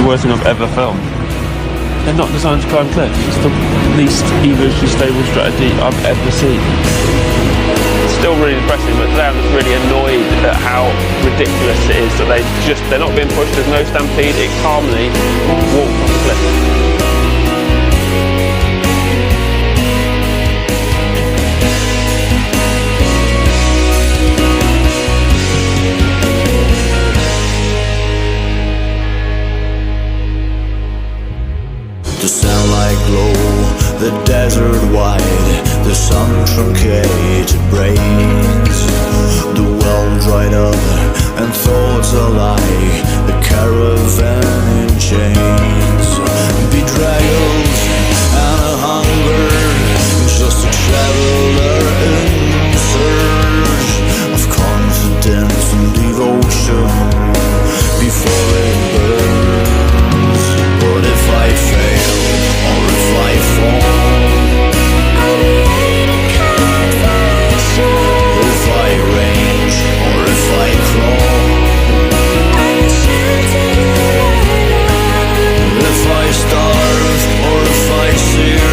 the worst thing I've ever filmed. They're not designed to climb cliffs. It's the least emotionally stable strategy I've ever seen. It's still really depressing, but today I'm just really annoyed at how ridiculous it is that they're not being pushed, there's no stampede, it calmly walked off the cliff. The sunlight glow, the desert wide, the sun truncated brains, the well dried up and thoughts alike, the caravan in chains, betrayals and a hunger, just a traveler in search of confidence and devotion before it burns. What if I fail, or if I fall? If I range, or if I crawl? If I starve, or if I sear?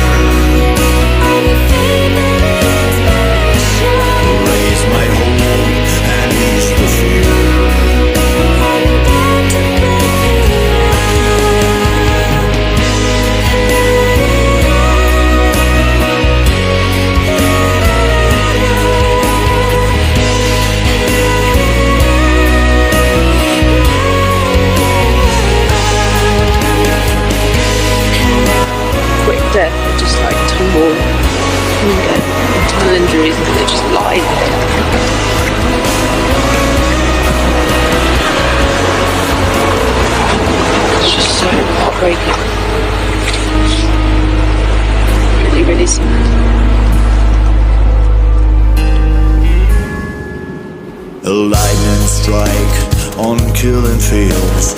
Raise my hope and ease the fear. Death, they just like tumble and get internal injuries and they just lie. It's just so heartbreaking. Really, really sad. A lightning strike on killing fields,